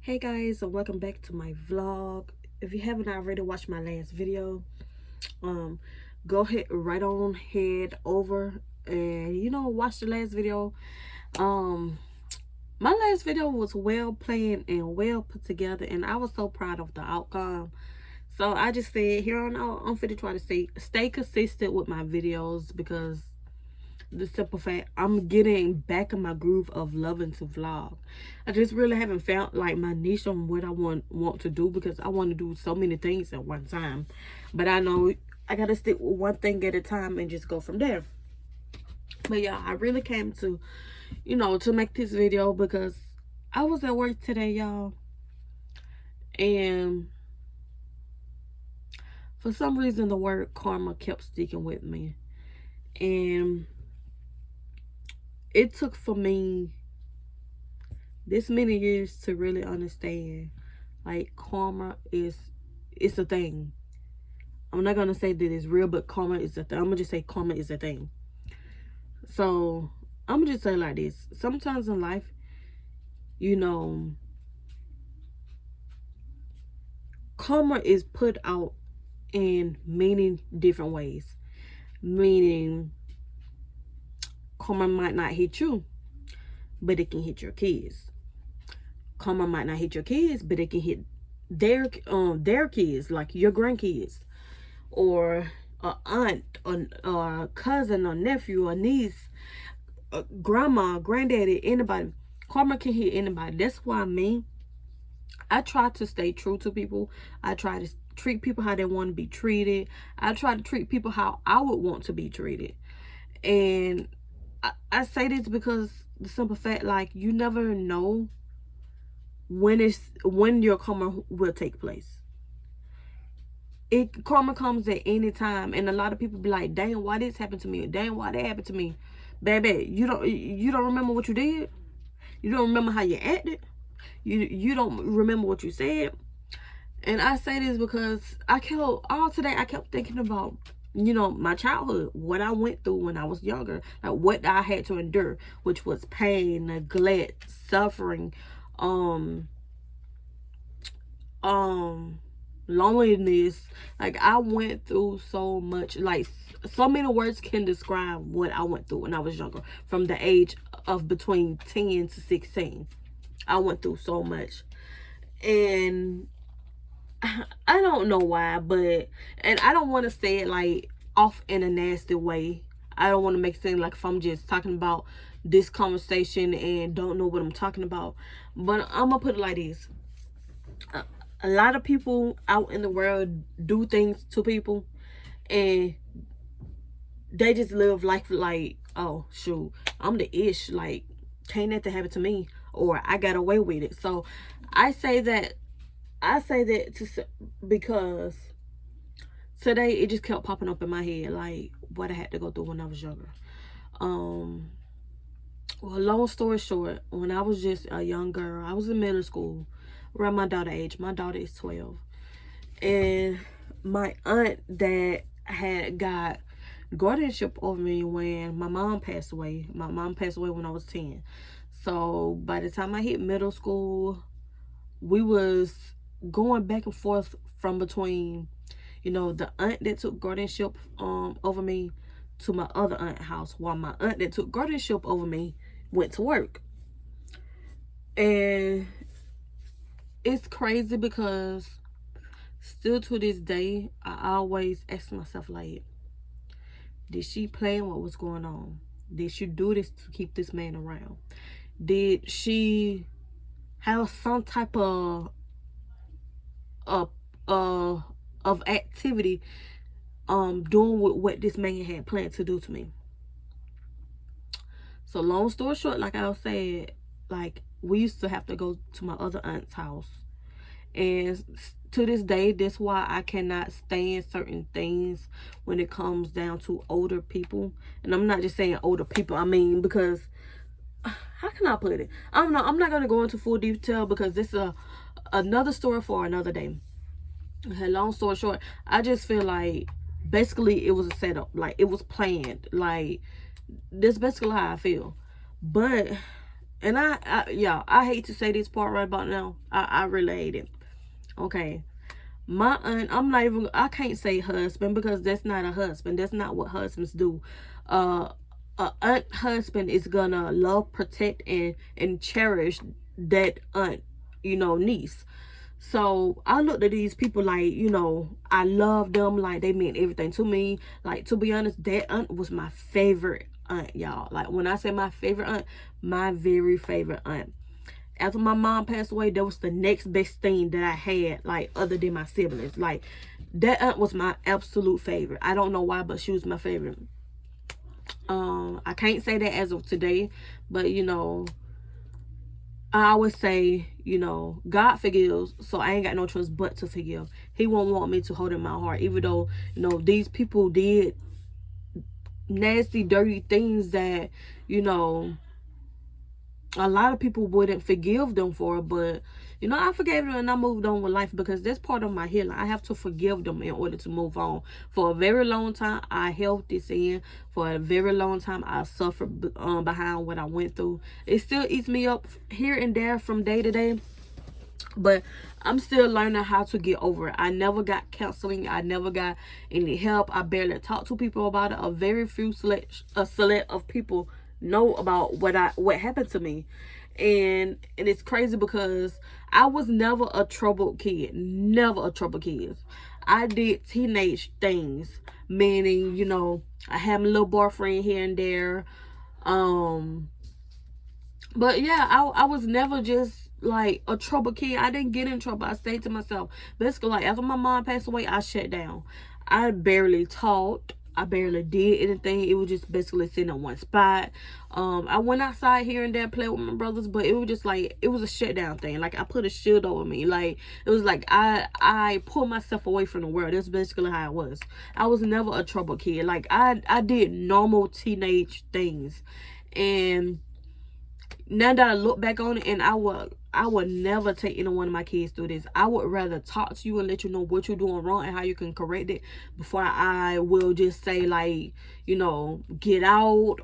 Hey guys, and welcome back to my vlog. If you haven't already watched my last video, um go ahead right on head over and watch the last video. um my last video was well planned and well put together, and I was so proud of the outcome. So I just said here on out, I'm finna try to stay consistent with my videos, because the simple fact, I'm getting back in my groove of loving to vlog. I just really haven't found like my niche on what I want to do, because I want to do so many things at one time. But I know I gotta stick with one thing at a time and just go from there. But yeah, I really came to to make this video because I was at work today, y'all, and for some reason the word karma kept sticking with me. And it took for me this many years to really understand, like, karma it's a thing. I'm not gonna say that it's real, but karma is a thing. I'm gonna just say karma is a thing. So I'm gonna just say like this: sometimes in life, karma is put out in many different ways. Meaning, karma might not hit you, but it can hit your kids. Karma might not hit your kids, but it can hit their kids, like your grandkids, or a aunt, or a cousin, or nephew, or niece, grandma, granddaddy, anybody. Karma can hit anybody. That's why I try to stay true to people. I try to treat people how they want to be treated. I try to treat people how I would want to be treated. And I say this because the simple fact, like, you never know when your karma will take place. Karma comes at any time, and a lot of people be like, "Dang, why this happened to me? Dang, why that happened to me?" Baby, you don't remember what you did. You don't remember how you acted. You don't remember what you said. And I say this because I kept thinking about my childhood, what I went through when I was younger, like what I had to endure, which was pain, neglect, suffering, um loneliness. Like, I went through so much. Like, so many words can describe what I went through when I was younger, from the age of between 10 to 16. I went through so much. And I don't know why, and I don't want to say it like off in a nasty way. I don't want to make it seem like if I'm just talking about this conversation and don't know what I'm talking about. But I'm gonna put it like this: a lot of people out in the world do things to people, and they just live life like, oh shoot, I'm the ish, like, can't nothing happen to me, or I got away with it. So I say that because today it just kept popping up in my head, like what I had to go through when I was younger. Well, long story short, when I was just a young girl, I was in middle school, around my daughter age. My daughter is 12. And my aunt that had got guardianship over me when my mom passed away. My mom passed away when I was 10. So by the time I hit middle school, we was going back and forth from between, the aunt that took guardianship over me to my other aunt house, while my aunt that took guardianship over me went to work. And it's crazy because still to this day, I always ask myself, like, did she plan what was going on? Did she do this to keep this man around? Did she have some type of activity doing what this man had planned to do to me? So long story short, like I said, like, we used to have to go to my other aunt's house. And to this day, that's why I cannot stand certain things when it comes down to older people. And I'm not just saying older people, I mean, because how can I put it? I don't know. I'm not going to go into full detail because this is another story for another day. Okay, long story short, I just feel like basically it was a setup. Like, it was planned. Like, that's basically how I feel. But And yeah, I hate to say this part right about now. I really hate it. Okay. My aunt, I can't say husband because that's not a husband. That's not what husbands do. Uh, a aunt husband is gonna love, protect, and cherish that aunt, niece. So I looked at these people like, I love them, like they meant everything to me. Like, to be honest, that aunt was my favorite aunt, y'all. Like, when I say my favorite aunt, my very favorite aunt. After my mom passed away, that was the next best thing that I had, like, other than my siblings. Like, that aunt was my absolute favorite. I don't know why, but she was my favorite. I can't say that as of today, but I always say, God forgives, so I ain't got no choice but to forgive. He won't want me to hold in my heart, even though, these people did nasty, dirty things that, a lot of people wouldn't forgive them for. But I forgave them and I moved on with life, because that's part of my healing. I have to forgive them in order to move on. For a very long time, I held this in. For a very long time, I suffered behind what I went through. It still eats me up here and there from day to day, but I'm still learning how to get over it. I never got counseling. I never got any help. I barely talk to people about it. A very few select of people know about what happened to me. And it's crazy because I was never a troubled kid. Never a troubled kid. I did teenage things, meaning, I had my little boyfriend here and there. But yeah, I was never just like a trouble kid. I didn't get in trouble. I stayed to myself. Basically, like, after my mom passed away, I shut down. I barely talked. I barely did anything. It was just basically sitting in one spot. I went outside here and there, played with my brothers, but it was just like, it was a shutdown thing. Like, I put a shield over me. Like, it was like I pulled myself away from the world. That's basically how it was. I was never a trouble kid. Like, I did normal teenage things. And now that I look back on it, and I would never take any one of my kids through this. I would rather talk to you and let you know what you're doing wrong and how you can correct it, before I will just say, like, get out,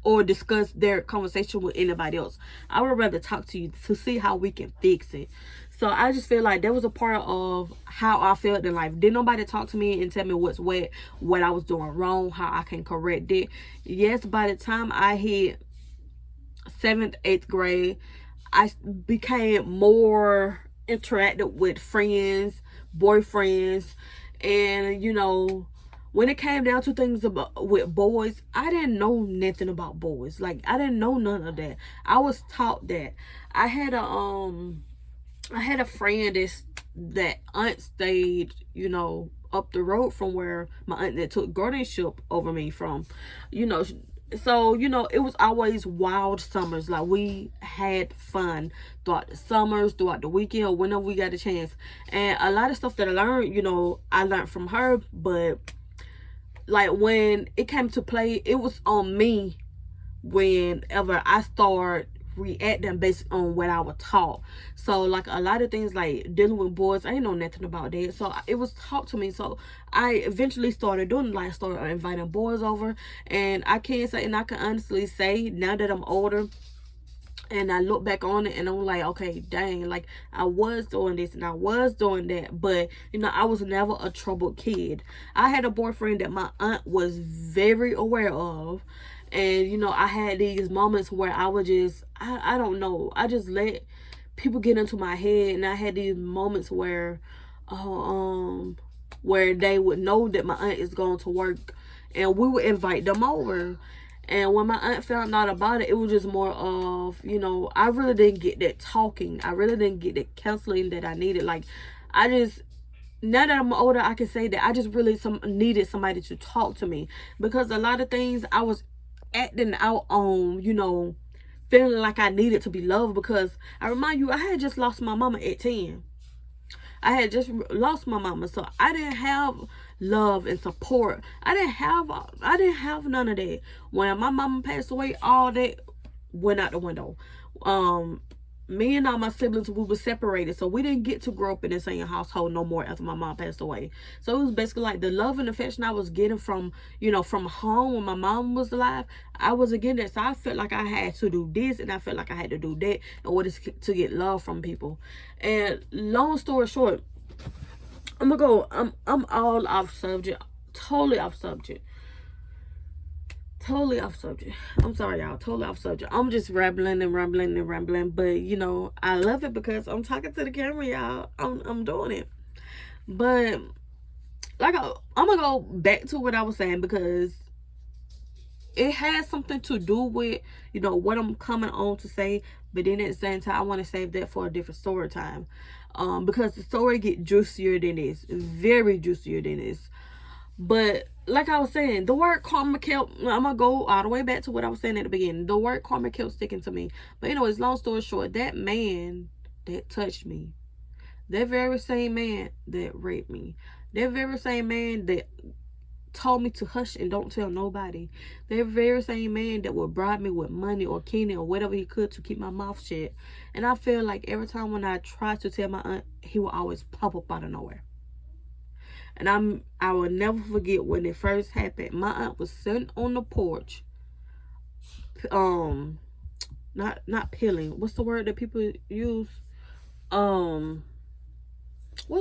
or discuss their conversation with anybody else. I would rather talk to you to see how we can fix it. So I just feel like that was a part of how I felt in life. Didn't nobody talk to me and tell me what I was doing wrong, how I can correct it. Yes, by the time I hit 7th, 8th grade, I became more interactive with friends, boyfriends, and when it came down to things with boys, I didn't know nothing about boys. Like, I didn't know none of that. I was taught that. I had a friend that aunt stayed, up the road from where my aunt that took guardianship over me from, so it was always wild summers. Like, we had fun throughout the summers, throughout the weekend, or whenever we got a chance. And a lot of stuff that I learned from her. But like, when it came to play, it was on me whenever I start reacting based on what I was taught. So, like, a lot of things like dealing with boys, I ain't know nothing about that. So it was taught to me. So I eventually started doing, like, started inviting boys over. And I can say, and I can honestly say, now that I'm older and I look back on it, and I'm like, okay, dang, like, I was doing this and I was doing that, but I was never a troubled kid. I had a boyfriend that my aunt was very aware of. And I had these moments where I would just, I don't know, I just let people get into my head. And I had these moments where where they would know that my aunt is going to work, and we would invite them over. And when my aunt found out about it, it was just more of, I really didn't get that talking. I really didn't get that counseling that I needed. Like, now that I'm older, I can say that I just really needed somebody to talk to me, because a lot of things I was acting out on, feeling like I needed to be loved. Because I remind you, I had just lost my mama at 10. I had just lost my mama, so I didn't have love and support. I didn't have none of that. When my mama passed away, all that went out the window. me and all my siblings, we were separated, so we didn't get to grow up in the same household no more after my mom passed away. So it was basically like the love and affection I was getting from, from home when my mom was alive, I wasn't getting that. So I felt like I had to do this, and I felt like I had to do that in order to get love from people. And long story short, I'm all off subject, totally off subject. Totally off subject. I'm sorry, y'all. Totally off subject. I'm just rambling and rambling and rambling. But, I love it because I'm talking to the camera, y'all. I'm doing it. But, I'm going to go back to what I was saying because it has something to do with, what I'm coming on to say. But then at the same time, I want to save that for a different story time. Because the story get juicier than this. Very juicier than this. But like I was saying, the word karma kept, I'm going to go all the way back to what I was saying at the beginning. The word karma kept sticking to me. But anyways, long story short, that man that touched me, that very same man that raped me, that very same man that told me to hush and don't tell nobody, that very same man that would bribe me with money or candy or whatever he could to keep my mouth shut. And I feel like every time when I tried to tell my aunt, he would always pop up out of nowhere. And I will never forget when it first happened. My aunt was sitting on the porch, not peeling. What's the word that people use? What's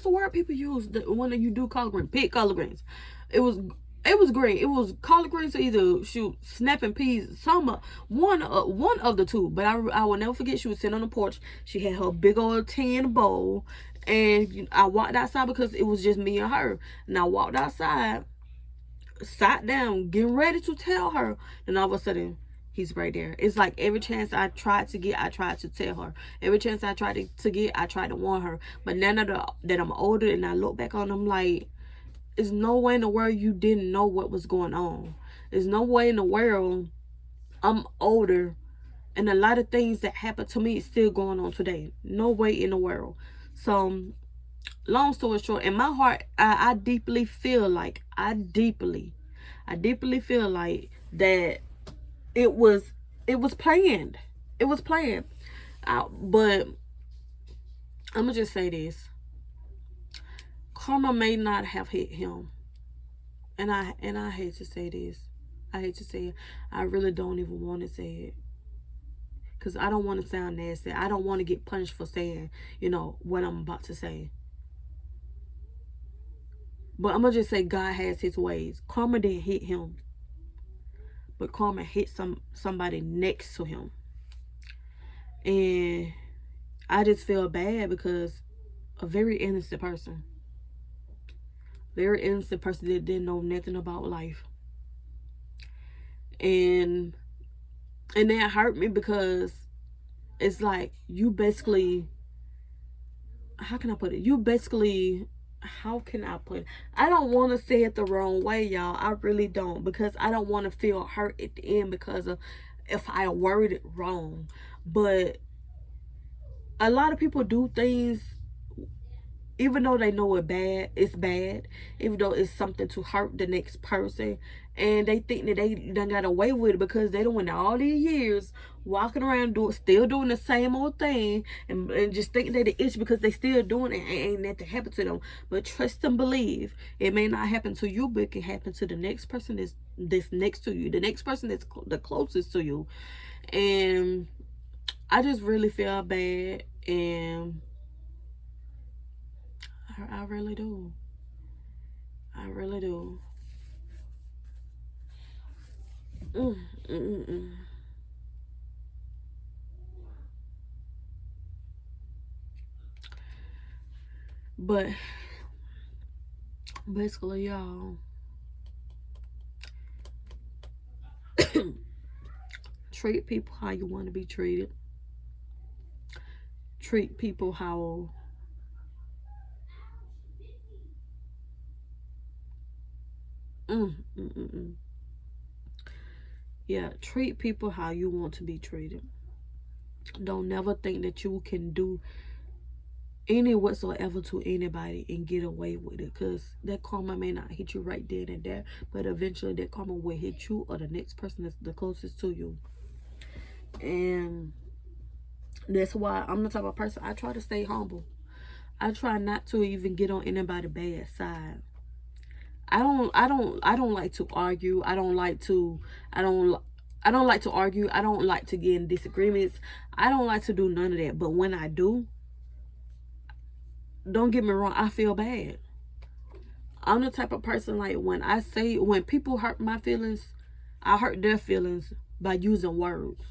the word people use when you do collard greens? Pick collard greens. It was green. It was collard greens or either snapping peas. One of the two. But I will never forget. She was sitting on the porch. She had her big old tin bowl. And I walked outside because it was just me and her. And I walked outside, sat down, getting ready to tell her. And all of a sudden, he's right there. It's like every chance I tried to get, I tried to tell her. Every chance I tried to get, I tried to warn her. But now that I'm older and I look back on them like, there's no way in the world you didn't know what was going on. There's no way in the world I'm older and a lot of things that happened to me is still going on today. No way in the world. So, long story short, in my heart, I deeply feel like, I deeply feel like that it was planned. It was planned. But I'm gonna just say this. Karma may not have hit him. And I hate to say this. I hate to say it. I really don't even want to say it. Because I don't want to sound nasty. I don't want to get punished for saying, what I'm about to say. But I'm going to just say God has his ways. Karma didn't hit him. But karma hit somebody next to him. And I just feel bad because a very innocent person. Very innocent person that didn't know nothing about life. And that hurt me because it's like you basically, how can I put it? How can I put it? I don't want to say it the wrong way, y'all. I really don't, because I don't want to feel hurt at the end because of if I worded it wrong. But a lot of people do things even though they know it's bad, even though it's something to hurt the next person, and they think that they done got away with it because they done went all these years walking around still doing the same old thing, and just thinking that it's because they still doing it and ain't nothing happen to them. But trust and believe, it may not happen to you, but it can happen to the next person that's next to you, the next person that's the closest to you. And I just really feel bad, and I really do. I really do. Mm, mm, mm, mm. But basically, y'all, treat people how you want to be treated. Treat people how yeah, treat people how you want to be treated. Don't never think that you can do any whatsoever to anybody and get away with it, because that karma may not hit you right then and there, but eventually that karma will hit you or the next person that's the closest to you. And That's why I'm the type of person, I try to stay humble. I try not to even get on anybody's bad side. I don't like to argue. I don't I don't like to argue. I don't like to get in disagreements. I don't like to do none of that. But when I do, don't get me wrong, I feel bad. I'm the type of person, like, when people hurt my feelings, I hurt their feelings by using words.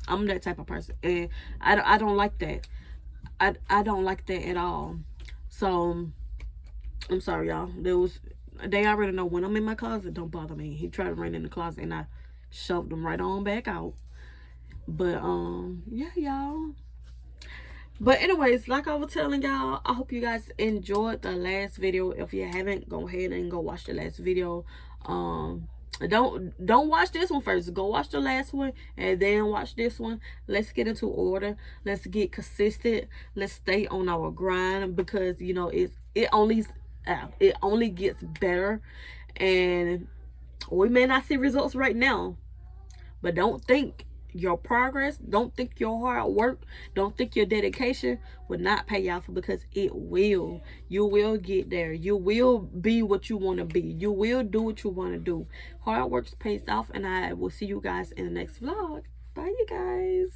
I'm that type of person, and I don't like that. I don't like that at all. So I'm sorry, y'all. They already know when I'm in my closet, don't bother me. He tried to run in the closet and I shoved him right on back out. But yeah, y'all. But anyways, like I was telling y'all, I hope you guys enjoyed the last video. If you haven't, go ahead and go watch the last video. Don't watch this one first. Go watch the last one and then watch this one. Let's get into order. Let's get consistent. Let's stay on our grind, because you know it only gets better. And we may not see results right now, but don't think your progress, don't think your hard work, don't think your dedication will not pay off, because it will. You will get there. You will be what you want to be. You will do what you want to do. Hard work pays off, and I will see you guys in the next vlog. Bye, you guys.